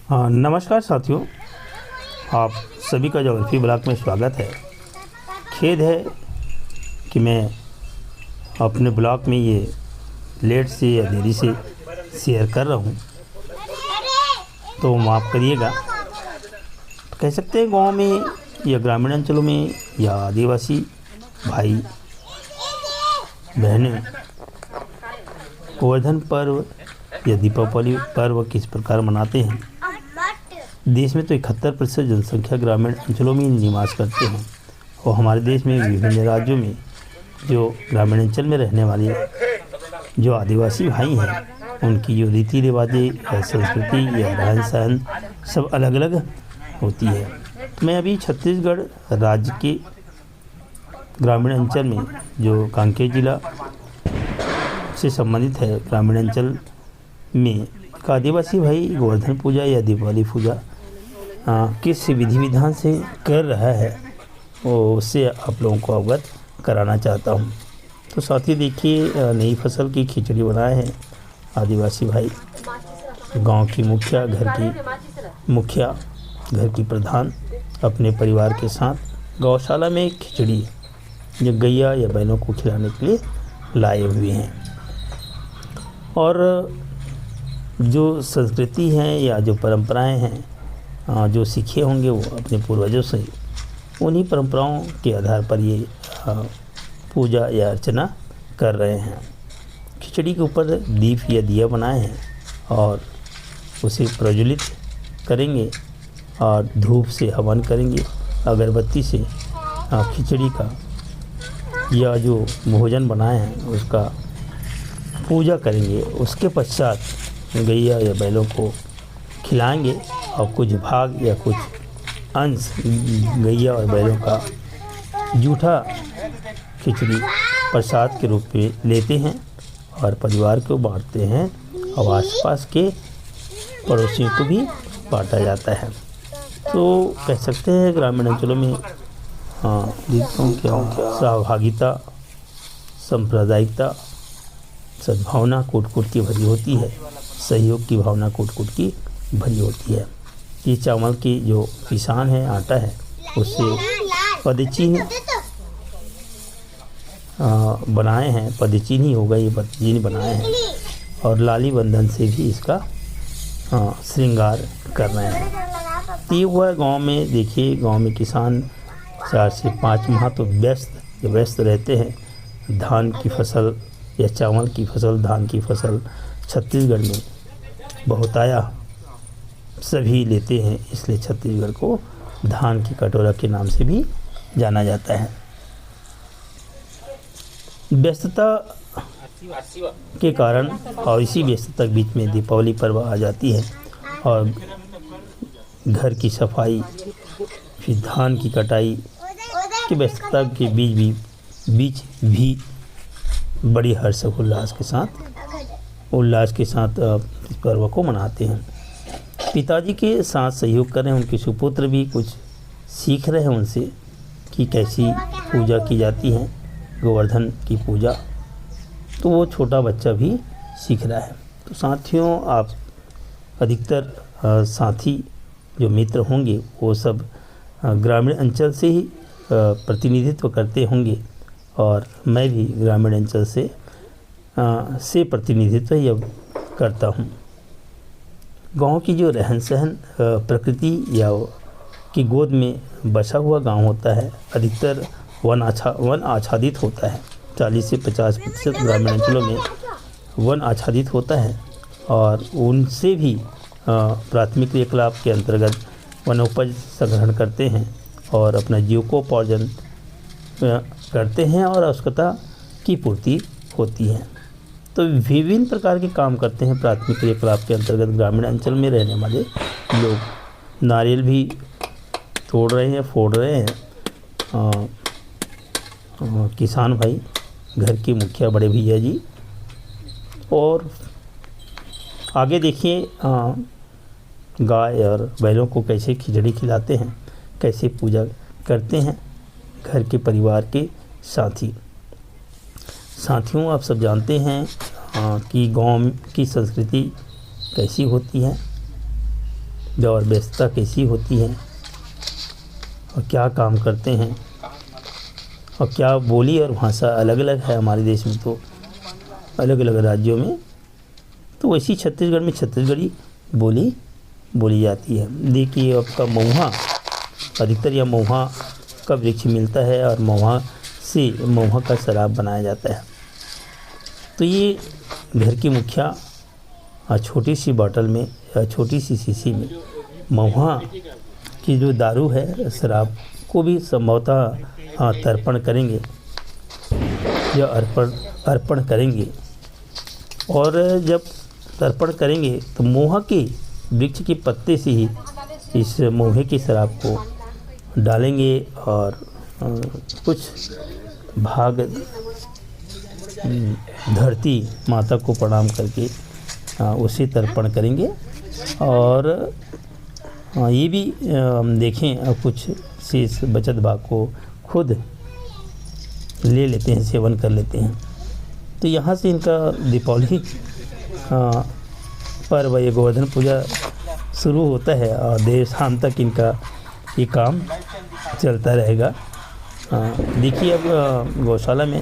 हाँ, नमस्कार साथियों। आप सभी का ज्योग्राफी ब्लॉग में स्वागत है। खेद है कि मैं अपने ब्लॉग में ये लेट से या देरी से शेयर कर रहा हूँ, तो माफ़ करिएगा। कह सकते हैं गांव में या ग्रामीण अंचलों में या आदिवासी भाई बहनें गोवर्धन पर्व या दीपावली पर्व किस प्रकार मनाते हैं। देश में तो 71% जनसंख्या ग्रामीण अंचलों में निवास करते हैं और हमारे देश में विभिन्न राज्यों में जो ग्रामीण अंचल में रहने वाले जो आदिवासी भाई हैं, उनकी जो रीति रिवाजें या संस्कृति या रहन सहन सब अलग अलग होती है। तो मैं अभी छत्तीसगढ़ राज्य के ग्रामीण अंचल में जो कांकेर जिला से संबंधित है, ग्रामीण अंचल में एक आदिवासी भाई गोवर्धन पूजा या दीपावली पूजा किस विधि विधान से कर रहा है वो उससे आप लोगों को अवगत कराना चाहता हूँ। तो साथ ही देखिए, नई फसल की खिचड़ी बनाए हैं आदिवासी भाई। गांव की मुखिया, घर की प्रधान अपने परिवार के साथ गौशाला में खिचड़ी जो गैया या बैलों को खिलाने के लिए लाए हुए हैं। और जो संस्कृति है या जो परंपराएं हैं जो सीखे होंगे वो अपने पूर्वजों से, उन्हीं परंपराओं के आधार पर ये पूजा या अर्चना कर रहे हैं। खिचड़ी के ऊपर दीप या दिया बनाए हैं और उसे प्रज्वलित करेंगे और धूप से हवन करेंगे, अगरबत्ती से खिचड़ी का या जो भोजन बनाए हैं उसका पूजा करेंगे। उसके पश्चात गैया या बैलों को खिलाएंगे और कुछ भाग या कुछ अंश गैया और बैलों का जूठा खिचड़ी प्रसाद के रूप में लेते हैं और परिवार को बांटते हैं और आसपास के पड़ोसियों को भी बांटा जाता है। तो कह सकते हैं ग्रामीण अंचलों में सहभागिता, सांप्रदायिकता, सद्भावना कूट की भरी होती है, सहयोग की भावना कूट की भरी होती है। ये चावल की जो पिसान है, आटा है, उससे पदचीनी बनाए हैं। पदचीनी होगा, ये पदचीनी बनाए हैं और लाली बंधन से भी इसका श्रृंगार कर रहे हैं। ये हुआ गांव में। देखिए, गांव में किसान 4 से 5 माह तो व्यस्त रहते हैं। धान की फसल या चावल की फसल, धान की फसल छत्तीसगढ़ में बहुताया सभी लेते हैं, इसलिए छत्तीसगढ़ को धान की कटोरा के नाम से भी जाना जाता है। व्यस्तता के कारण और इसी व्यस्तता के बीच में दीपावली पर्व आ जाती है और घर की सफाई, फिर धान की कटाई की व्यस्तता के बीच भी बड़ी हर्षोल्लास के साथ इस पर्व को मनाते हैं। पिताजी के साथ सहयोग कर रहे हैं, उनके सुपुत्र भी कुछ सीख रहे हैं उनसे कि कैसी पूजा की जाती है, गोवर्धन की पूजा। तो वो छोटा बच्चा भी सीख रहा है। तो साथियों, आप अधिकतर साथी जो मित्र होंगे वो सब ग्रामीण अंचल से ही प्रतिनिधित्व करते होंगे और मैं भी ग्रामीण अंचल से प्रतिनिधित्व यह करता हूँ। गांव की जो रहन सहन प्रकृति या की गोद में बसा हुआ गांव होता है, अधिकतर वन आच्छादित होता है। 40 से 50% ग्रामीण अंचलों में वन आच्छादित होता है और उनसे भी प्राथमिक क्रियाकलाप के अंतर्गत वनोपज संग्रहण करते हैं और अपना जीविकोपार्जन करते हैं और आवश्यकता की पूर्ति होती है। तो विभिन्न प्रकार के काम करते हैं प्राथमिक क्रियाकलाप के अंतर्गत ग्रामीण अंचल में रहने वाले लोग। नारियल भी फोड़ रहे हैं किसान भाई, घर की मुखिया, बड़े भैया जी। और आगे देखिए, गाय और बैलों को कैसे खिचड़ी खिलाते हैं, कैसे पूजा करते हैं घर के परिवार के साथियों। आप सब जानते हैं कि गांव की संस्कृति कैसी होती है। और व्यस्तता कैसी होती है और क्या काम करते हैं और क्या बोली और भाषा अलग अलग है हमारे देश में, तो अलग अलग राज्यों में, तो वैसी छत्तीसगढ़ में छत्तीसगढ़ी बोली बोली जाती है। देखिए आपका महुआ, अधिकतर यह महुआ का वृक्ष मिलता है और महुआ से महुआ का शराब बनाया जाता है। तो ये घर की मुखिया छोटी सी बोतल में, छोटी सी शीशी में महुआ की जो दारू है, शराब को भी संभवतः तर्पण करेंगे या अर्पण करेंगे। और जब तर्पण करेंगे तो महुआ के वृक्ष के पत्ते से ही इस महुए की शराब को डालेंगे और कुछ भाग धरती माता को प्रणाम करके उसे तर्पण करेंगे। और ये भी हम देखें कुछ शेष बचत भाग को खुद ले लेते हैं, सेवन कर लेते हैं। तो यहाँ से इनका दीपावली पर्व, ये गोवर्धन पूजा शुरू होता है और देर शाम तक इनका ये काम चलता रहेगा। देखिए अब गौशाला में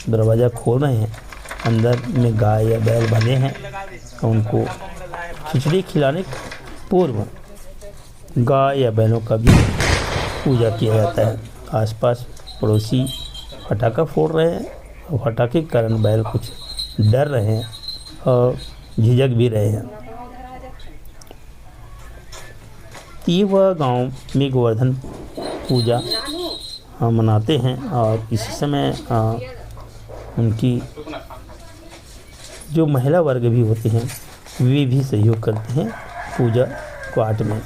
दरवाज़ा खोल रहे हैं, अंदर में गाय या बैल बंधे हैं, उनको खिचड़ी खिलाने पूर्व गाय या बैलों का भी पूजा किया जाता है। आसपास पड़ोसी पटाखा फोड़ रहे हैं और पटाखे के कारण बैल कुछ डर रहे हैं और झिझक भी रहे हैं। ये वह गांव में गोवर्धन पूजा मनाते हैं और इसी समय उनकी जो महिला वर्ग भी होते हैं वे भी सहयोग करते हैं पूजा पाठ में।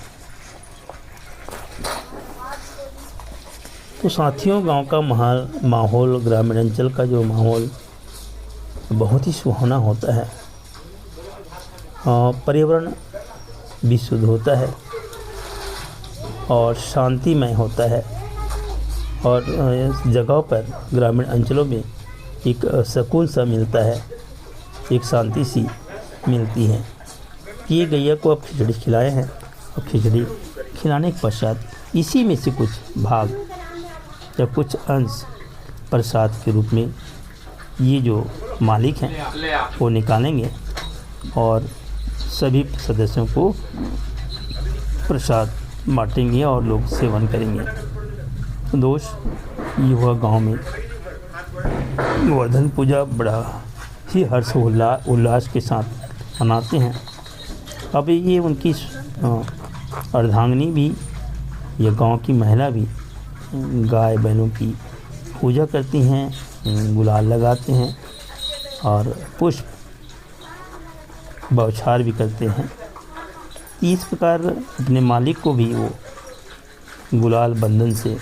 तो साथियों, गांव का माहौल, ग्रामीण अंचल का जो माहौल बहुत ही सुहावना होता है। पर्यावरण भी शुद्ध होता है और शांतिमय होता है और इस जगह पर ग्रामीण अंचलों में एक सुकून सा मिलता है, एक शांति सी मिलती है। ये गैया को अब खिचड़ी खिलाए हैं और खिचड़ी खिलाने के पश्चात इसी में से कुछ भाग या कुछ अंश प्रसाद के रूप में ये जो मालिक हैं वो निकालेंगे और सभी सदस्यों को प्रसाद बांटेंगे और लोग सेवन करेंगे। तो दोस्त, ये हुआ गांव में गोवर्धन पूजा बड़ा ही हर्ष उल्लास के साथ मनाते हैं। अब ये उनकी अर्धांगिनी भी, ये गांव की महिला भी गाय बैलों की पूजा करती हैं, गुलाल लगाते हैं और पुष्प बौछार भी करते हैं। इस प्रकार अपने मालिक को भी वो गुलाल बंधन से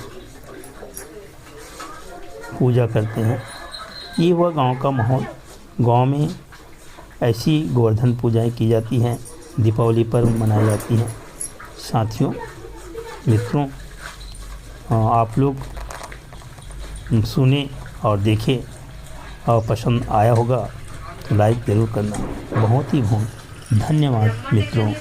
पूजा करते हैं। ये हुआ गांव का माहौल। गांव में ऐसी गोवर्धन पूजाएं की जाती हैं, दीपावली पर्व मनाई जाती हैं। साथियों, मित्रों, आप लोग सुने और देखें और पसंद आया होगा तो लाइक ज़रूर करना। बहुत ही धन्यवाद मित्रों।